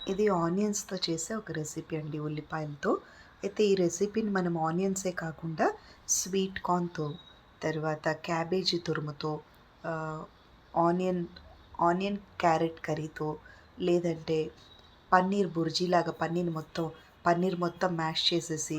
ఇది ఆనియన్స్‌తో చేసే ఒక రెసిపీ అండి ఉల్లిపాయలతో. అయితే ఈ రెసిపీని మనం ఆనియన్సే కాకుండా స్వీట్ కార్న్‌తో, తర్వాత క్యాబేజీ తురుముతో, ఆహ్, ఆనియన్ ఆనియన్ క్యారెట్ కర్రీతో, లేదంటే పన్నీర్ బుర్జీలాగా పన్నీర్ మొత్తం మ్యాష్ చేసేసి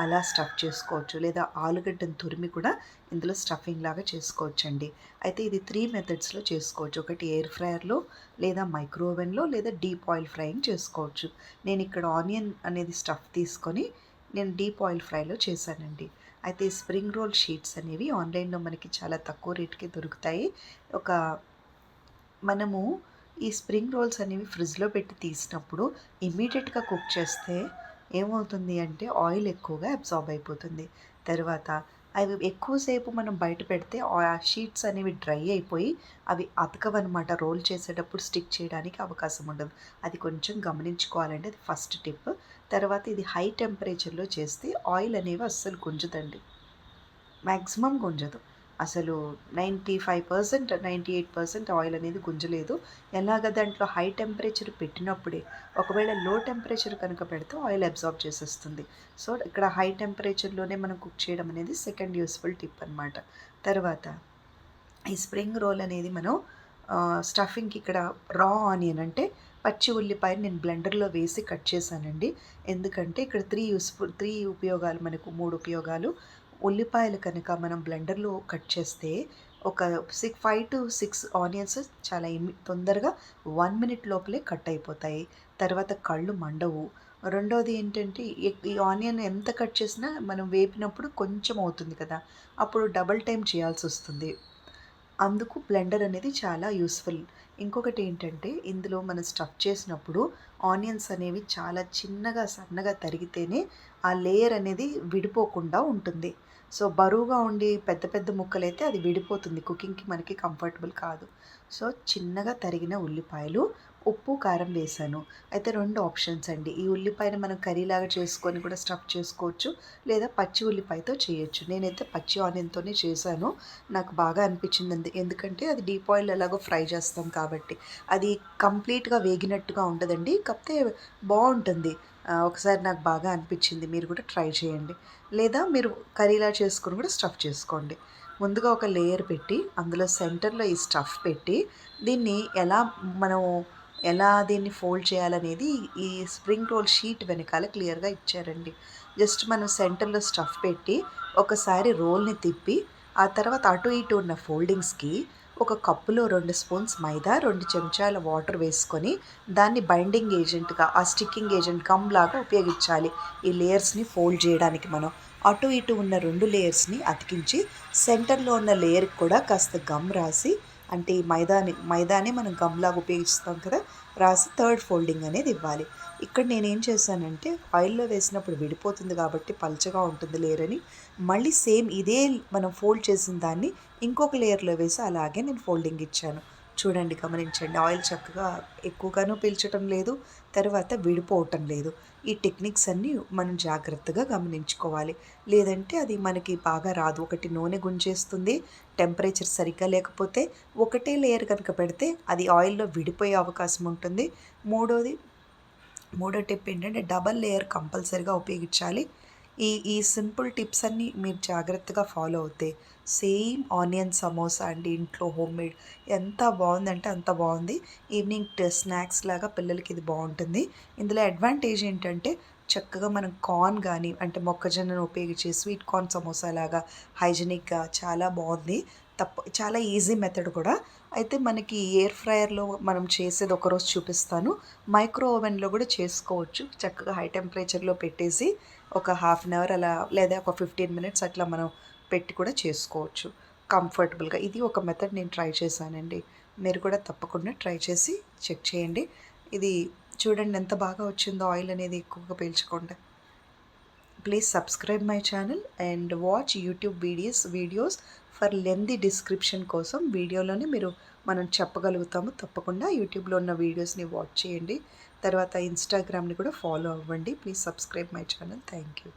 అలా స్టఫ్ చేసుకోవచ్చు. లేదా ఆలుగడ్డను తురిమి కూడా ఇందులో స్టఫింగ్ లాగా చేసుకోవచ్చండి. అయితే ఇది 3 మెథడ్స్‌లో చేసుకోవచ్చు. ఒకటి ఎయిర్ ఫ్రైయర్‌లో, లేదా మైక్రో ఓవెన్‌లో, లేదా డీప్ ఆయిల్ ఫ్రైయింగ్ చేసుకోవచ్చు. నేను ఇక్కడ ఆనియన్ అనేది స్టఫ్ తీసుకొని నేను డీప్ ఆయిల్ ఫ్రైలో చేశానండి. అయితే ఈ స్ప్రింగ్ రోల్ షీట్స్ అనేవి ఆన్‌లైన్‌లో మనకి చాలా తక్కువ రేట్‌కే దొరుకుతాయి. ఒక మనము ఈ స్ప్రింగ్ రోల్స్ అనేవి ఫ్రిడ్జ్‌లో పెట్టి తీసినప్పుడు ఇమ్మీడియేట్‌గా కుక్ చేస్తే ఏమవుతుంది అంటే ఆయిల్ ఎక్కువగా అబ్సార్బ్ అయిపోతుంది. తర్వాత అవి ఎక్కువసేపు మనం బయట పెడితే ఆ షీట్స్ అనేవి డ్రై అయిపోయి అవి అతకవనమాట. రోల్ చేసేటప్పుడు స్టిక్ చేయడానికి అవకాశం ఉండదు. అది కొంచెం గమనించుకోవాలండి. అది ఫస్ట్ టిప్. తర్వాత ఇది హై టెంపరేచర్‌లో చేస్తే ఆయిల్ అనేవి అస్సలు గుంజదండి. మాక్సిమం గుంజదు. అసలు 95%, 98% ఆయిల్ అనేది గుంజలేదు. ఎలాగ దాంట్లో హై టెంపరేచర్ పెట్టినప్పుడే, ఒకవేళ లో టెంపరేచర్ కనుక పెడితే ఆయిల్ అబ్సార్బ్ చేసేస్తుంది. సో, ఇక్కడ హై టెంపరేచర్‌లోనే మనం కుక్ చేయడం అనేది సెకండ్ యూజ్‌ఫుల్ టిప్ అనమాట. తర్వాత ఈ స్ప్రింగ్ రోల్ అనేది మనం స్టఫింగ్‌కి ఇక్కడ రా ఆనియన్ అంటే పచ్చి ఉల్లిపాయని నేను బ్లెండర్‌లో వేసి కట్ చేశానండి. ఎందుకంటే ఇక్కడ 3 ఉపయోగాలు, మనకు 3 ఉపయోగాలు. ఉల్లిపాయలు కనుక మనం బ్లెండర్‌లో కట్ చేస్తే ఒక 5-6 ఆనియన్స్ చాలా తొందరగా 1 మినిట్ లోపలే కట్ అయిపోతాయి. తర్వాత కళ్ళు మండవు. రెండోది ఏంటంటే ఈ ఆనియన్ ఎంత కట్ చేసినా మనం వేపినప్పుడు కొంచెం అవుతుంది కదా! అప్పుడు డబుల్ టైమ్ చేయాల్సొస్తుంది. అందుకు బ్లెండర్ అనేది చాలా యూస్‌ఫుల్. ఇంకొకటి ఏంటంటే ఇందులో మనం స్టఫ్ చేసినప్పుడు ఆనియన్స్ అనేవి చాలా చిన్నగా, సన్నగా తరిగితేనే ఆ లేయర్ అనేది విడిపోకుండా ఉంటుంది. సో, బరువుగా ఉండి పెద్ద పెద్ద ముక్కలైతే అది విడిపోతుంది. కుకింగ్‌కి మనకి కంఫర్టబుల్ కాదు. సో, చిన్నగా తరిగిన ఉల్లిపాయలు, ఉప్పు, కారం వేశాను. అయితే 2 ఆప్షన్స్ అండి. ఈ ఉల్లిపాయని మనం కర్రీలాగా చేసుకొని కూడా స్టఫ్ చేసుకోవచ్చు. లేదా పచ్చి ఉల్లిపాయతో చేయొచ్చు. నేనైతే పచ్చి ఆనియన్‌తోనే చేశాను. నాకు బాగా అనిపించింది. ఎందుకంటే అది డీప్ ఆయిల్ ఎలాగో ఫ్రై చేస్తాం కాబట్టి. అది కంప్లీట్‌గా వేగినట్టుగా ఉండదండి. కాకపోతే బావుంటుంది. ఒకసారి నాకు బాగా అనిపించింది. మీరు కూడా ట్రై చేయండి. లేదా మీరు కర్రీలా చేసుకొని కూడా స్టఫ్ చేసుకోండి. ముందుగా ఒక లేయర్ పెట్టి అందులో సెంటర్‌లో ఈ స్టఫ్ పెట్టి దీన్ని మనం దీన్ని ఫోల్డ్ చేయాలనేది ఈ స్ప్రింగ్ రోల్ షీట్ వెనకాల క్లియర్‌గా ఇచ్చారండి. జస్ట్ మనం సెంటర్‌లో స్టఫ్ పెట్టి ఒకసారి రోల్‌ని తిప్పి ఆ తర్వాత అటు ఇటు ఉన్న ఫోల్డింగ్స్‌కి ఒక కప్పులో 2 స్పూన్స్ మైదా, 2 చెంచాల వాటర్ వేసుకొని దాన్ని బైండింగ్ ఏజెంట్‌గా, ఆ స్టిక్కింగ్ ఏజెంట్ గమ్‌లాగా ఉపయోగించాలి. ఈ లేయర్స్‌ని ఫోల్డ్ చేయడానికి మనం. అటు ఇటు ఉన్న 2 లేయర్స్‌ని అతికించి సెంటర్‌లో ఉన్న లేయర్‌కి కూడా కాస్త గమ్ రాసి, అంటే ఈ మైదాని మనం గమ్‌లాగా ఉపయోగిస్తాం కదా! రాసి థర్డ్ ఫోల్డింగ్ అనేది ఇవ్వాలి. ఇక్కడ నేనేం చేశానంటే ఆయిల్‌లో వేసినప్పుడు విడిపోతుంది కాబట్టి పల్చగా ఉంటుంది లేయర్ అని, మళ్ళీ సేమ్ ఇదే మనం ఫోల్డ్ చేసిన దాన్ని ఇంకొక లేయర్‌లో వేసి అలాగే నేను ఫోల్డింగ్ ఇచ్చాను. చూడండి, గమనించండి. ఆయిల్ చక్కగా ఎక్కువగాను పీల్చటం లేదు, తర్వాత విడిపోవటం లేదు. ఈ టెక్నిక్స్ అన్నీ మనం జాగ్రత్తగా గమనించుకోవాలి. లేదంటే అది మనకి బాగా రాదు. ఒకటి నూనె గుంజేస్తుంది, టెంపరేచర్ సరిగ్గా లేకపోతే. ఒకటే లేయర్ కనుక పెడితే అది ఆయిల్‌లో విడిపోయే అవకాశం ఉంటుంది. మూడోది మూడో టిప్ ఏంటంటే డబల్ లేయర్ కంపల్సరీగా ఉపయోగించాలి. ఈ సింపుల్ టిప్స్ అన్నీ మీరు జాగ్రత్తగా ఫాలో అవుతే సేమ్ ఆనియన్ సమోసా అండి, ఇంట్లో హోమ్‌మేడ్, ఎంత బావుందంటే అంత బావుంది. ఈవినింగ్ స్నాక్స్ లాగా పిల్లలకి ఇది బావుంటుంది. ఇందులో అడ్వాంటేజ్ ఏంటంటే చక్కగా మనం కార్న్ గానీ, అంటే మొక్కజొన్నను ఉపయోగించి స్వీట్ కార్న్ సమోసా లాగా హైజీనిక్‌గా చాలా బావుంది. చాలా ఈజీ మెథడ్ కూడా. అయితే మనకి ఎయిర్ ఫ్రైయర్‌లో మనం చేసేది ఒకరోజు చూపిస్తాను. మైక్రో ఓవెన్‌లో కూడా చేసుకోవచ్చు. చక్కగా హై టెంపరేచర్‌లో పెట్టేసి ఒక హాఫ్ అన్ అవర్ అలా, లేదా ఒక 15 మినిట్స్ అట్లా మనం పెట్టి కూడా చేసుకోవచ్చు కంఫర్టబుల్‌గా. ఇది ఒక మెథడ్ నేను ట్రై చేశానండి. మీరు కూడా తప్పకుండా ట్రై చేసి చెక్ చేయండి. ఇది చూడండి ఎంత బాగా వచ్చిందో, ఆయిల్ అనేది ఎక్కువగా పీల్చకుండా. Please subscribe my channel and watch YouTube videos for lengthy description కోసం. వీడియోలోనే మనం చెప్పగలుగుతాము. తప్పకుండా యూట్యూబ్లో ఉన్న వీడియోస్ని వాచ్ చేయండి. తర్వాత ఇన్స్టాగ్రామ్ని కూడా ఫాలో అవ్వండి. Please subscribe my channel. Thank you.